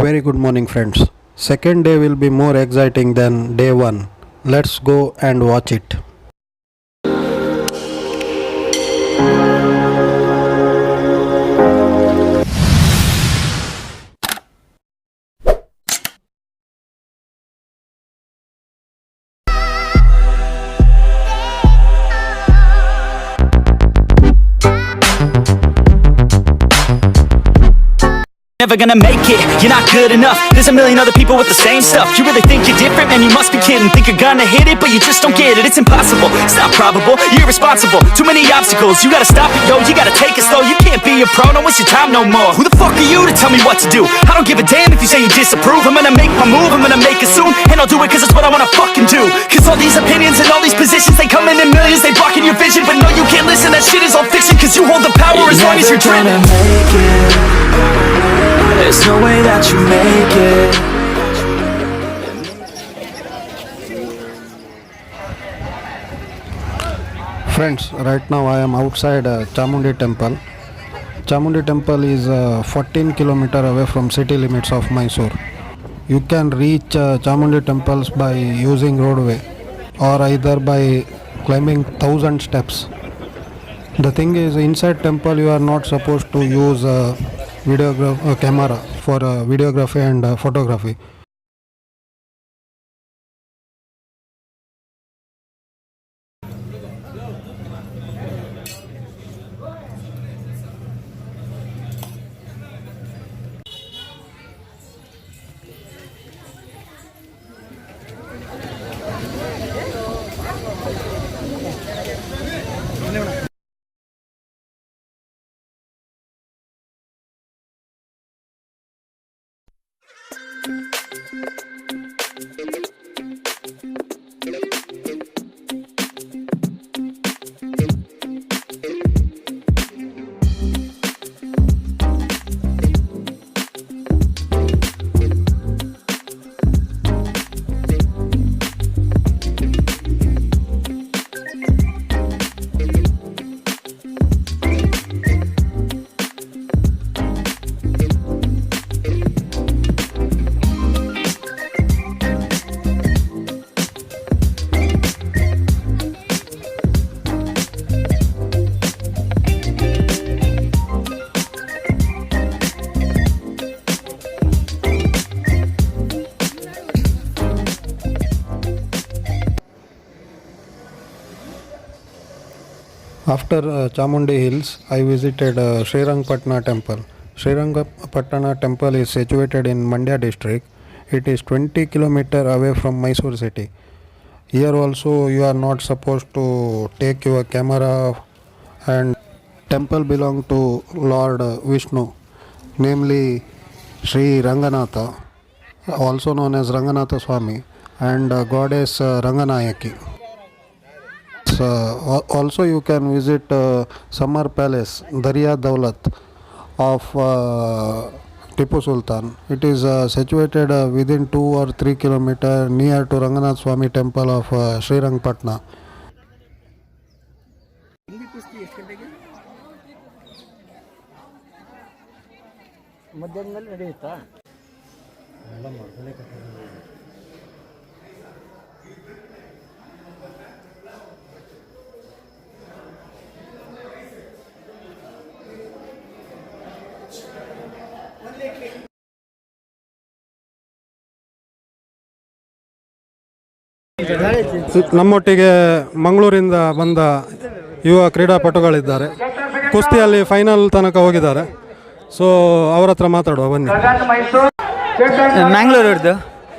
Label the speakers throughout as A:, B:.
A: Very good morning, friends. Second day will be more exciting than day one. Let's go and watch it.
B: Never gonna make it, you're not good enough. There's a million other people with the same stuff. You really think you're different? Man, you must be kidding. Think you're gonna hit it, but you just don't get it. It's impossible, it's not probable, you're irresponsible. Too many obstacles, you gotta stop it, yo. You gotta take it slow, you can't be a pro. Don't waste your time no more. Who the fuck are you to tell me what to do? I don't give a damn if you say you disapprove. I'm gonna make my move, I'm gonna make it soon. And I'll do it cause it's what I wanna fucking do. Cause all these opinions and all these positions, they come in millions, they blocking your vision. But no, you can't listen, that shit is all fiction. Cause you hold the power as long as you're dreaming.
C: There's no way that you make it.
A: Friends, right now I am outside Chamundi temple. Chamundi temple is 14 km away from city limits of Mysore. You can reach Chamundi temples by using roadway or either by climbing 1000 steps. The thing is, inside temple you are not supposed to use camera for videography and photography. After Chamundi Hills, I visited Rangapatna temple. Rangapatna temple is situated in Mandya district. It is 20 km away from Mysore city. Here also you are not supposed to take your camera, and temple belong to Lord Vishnu, namely Sri Ranganatha, also known as Ranganatha Swami, and goddess Ranganayaki. Also you can visit summer palace Daria Dawlat of Tipu Sultan. It is situated within 2 or 3 km near to Ranganath Swami temple of Sri Rangapatna. ನಮ್ಮೊಟ್ಟಿಗೆ ಮಂಗಳೂರಿಂದ ಬಂದ ಯುವ ಕ್ರೀಡಾಪಟುಗಳಿದ್ದಾರೆ. ಕುಸ್ತಿಯಲ್ಲಿ final ತನಕ ಹೋಗಿದ್ದಾರೆ. So ಅವರ ಹತ್ರ ಮಾತಾಡುವ ಬನ್ನಿ.
D: ಮ್ಯಾಂಗ್ಳೂರು ಹೊಡೆದು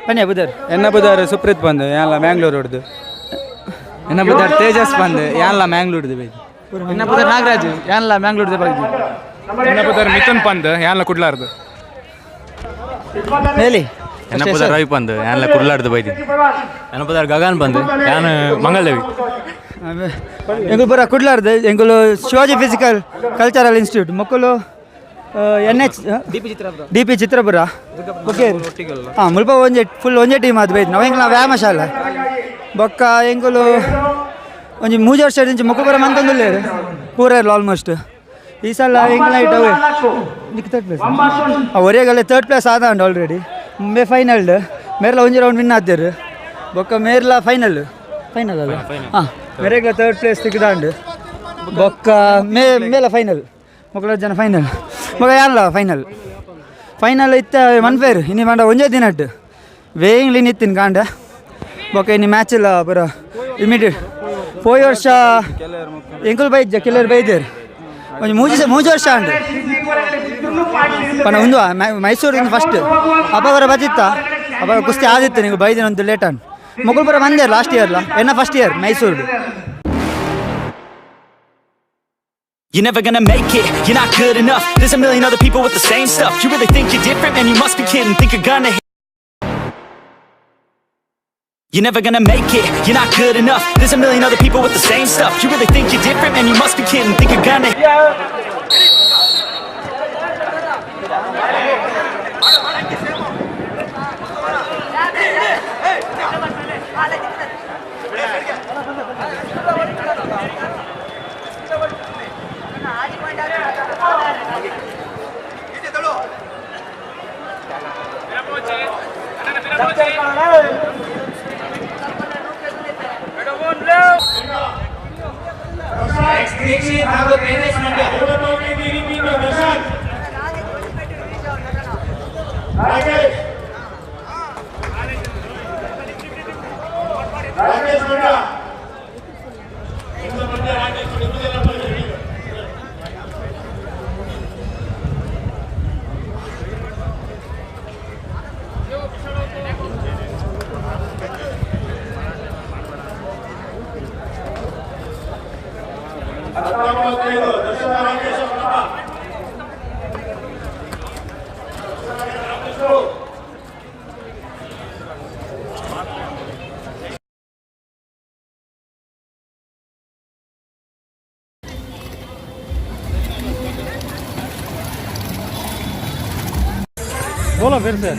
D: ಬನ್ನಿ ಬುಧರ್ ಎನ್ನ ಬುಧರ್ ಸುಪ್ರೀತ್ ಬಂದು ಎಲ್ಲ ಮ್ಯಾಂಗ್ಳೂರು ಹೊಡೆದು ಎನ್ನ ಬುಧರ್ ತೇಜಸ್ ಬಂದು ಎಲ್ಲ ಮ್ಯಾಂಗ್ಳೂರ್ದು ಬೇಕು ಎನ್ನ ಬುಧರ್ ನಾಗರಾಜ್ ಎಲ್ಲ ಮ್ಯಾಂಗ್ಳೂರ್ದು ಬಂದು
E: ಎನ್ನ ಬುಧರ್ ಮಿಥುನ್ ಪಂದ್ ಎಲ್ಲ ಕುಡ್ಲಾರ್ದು
D: ಹೇಳಿ
E: ಎನ್ನ ಬುಧರ್ ರವಿ ಪಂದ್ ಎಲ್ಲ ಕುಡ್ಲಾರ್ದು ಬೈದಿ ಎನ್ನ ಬುಧರ್ ಗಗನ್ ಬಂದು ನಾನು ಮಂಗಳದೇವಿ
D: ಎಂಗುಲು ಬರ ಕುಡ್ಲಾರ್ದು ಎಂಗುಲು ಶಿವಾಜಿ ಫಿಸಿಕಲ್ ಕಲ್ಚರಲ್ ಇನ್ಸ್ಟಿಟ್ಯೂಟ್ ಮಕ್ಕಳು NH ಡಿ ಪಿ ಚಿತ್ರಪುರ ಓಕೆ ಹಾಂ ಮುಲ್ಪ ಫುಲ್ ಒಂಜೆ ಟೀಮ್ ಅದು ಬೈದು ನಾವು ಹೆಂಗೆ ನಾವು ವ್ಯಾಯಾಮಶಾಲ ಬೊಕ್ಕ ಎಂಗುಲು ಒಂಜಿ 3 ವರ್ಷ నుంచి ಮಕ್ಕಳು ಬರ ಮಂತಂದುಲ್ಲೇರು ಪೂರ ಇರಲ್ಲ ಆಲ್ಮೋಸ್ಟ್ ಈ ಸಲ ಹೆಂಗೆ ನೈಟ್ ಅವು నీకు థర్డ్ ప్లేస్ ఒరే గల థర్డ్ ప్ಲೇಸ್ ಆದ ಅಂಡ್ ಆಲ್ರೆಡಿ ಮೇ ಫೈನಲ್ ಮೇರೆಲ್ಲ ಒಂಜಿ ರೌಂಡ್ ವಿನ್ ಆದ್ದರು ಬೊಕ್ಕ ಮೇರೆಲ್ಲ ಫೈನಲ್ ಅಲ್ಲ ಹಾಂ ಮೇರೆಗ್ಲ ಥರ್ಡ್ ಪ್ಲೇಸ್ ತೆಗೆದಾಂಡು ಬೊಕ್ಕ ಮೇಲ ಫೈನಲ್ ಮೊಕ್ಕಳ ಜನ ಫೈನಲ್ ಮೊಕ್ಕ ಯಾರಲ್ಲ ಫೈನಲ್ ಇತ್ತ ಮನ್ಪೇರು ಇನ್ನಿ ಮಾಡ ಒಂಜೇ ದಿನಟ್ಟು ವೇಯಿಂಗ್ಲಿ ನಿತ್ತಿನ ಕಾಂಡ ಬೊಕ್ಕ ಇನ್ನಿ ಮ್ಯಾಚ್ ಇಲ್ಲ ಪೂರ ಇಮಿಡಿಯೇಟ್ 4 ವರ್ಷ ಎಂಕುಲು ಬೈದ್ಯ ಕೆಲವರು ಬೈದೇರು ಒಂದು ಮೂಜು ವರ್ಷ ಅಂಡು ಪಣ ಒಂದು ಮೈಸೂರಿಂದ ಫಸ್ಟ್ ಅಪ್ಪಗರ ಬಜಿತ್ತ ಅಪ್ಪ ಕುಸ್ತಿ ಆದಿತ್ತು ನೀವು ಬೈದಿನ ಒಂದು ಲೇಟ್ ಅಂಡು ಮೊಗಲ್ಪುರ ಬಂದೆ ಲಾಸ್ಟ್ ಇಯರ್ಲ ಎನ್ನ first year Mysuru
B: You're never gonna make it, you're not good enough. There's a million other people with the same stuff. You really think you're different, man, you must be kidding. Think you're gonna hit. You're never gonna make it, you're not good enough. There's a million other people with the same stuff. You really think you're different, man, you must be kidding. Think you're gonna hit.
A: बोलो फिर से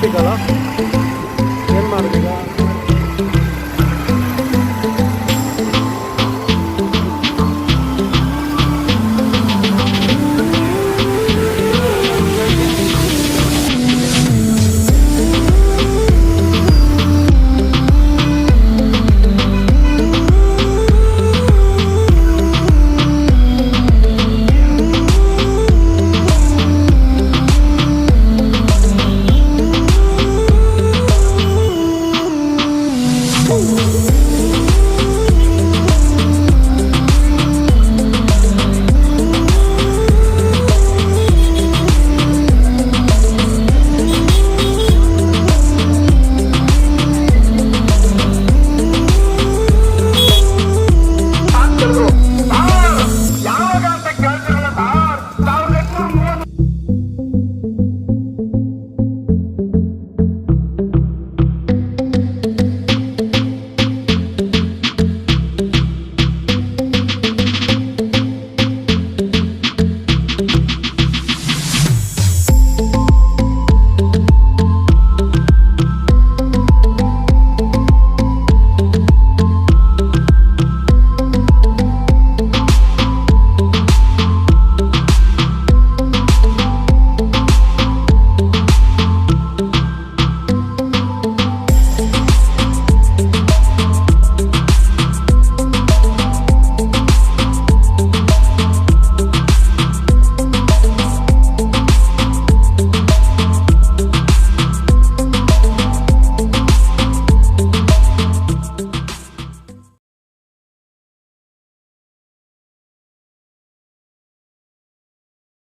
F: political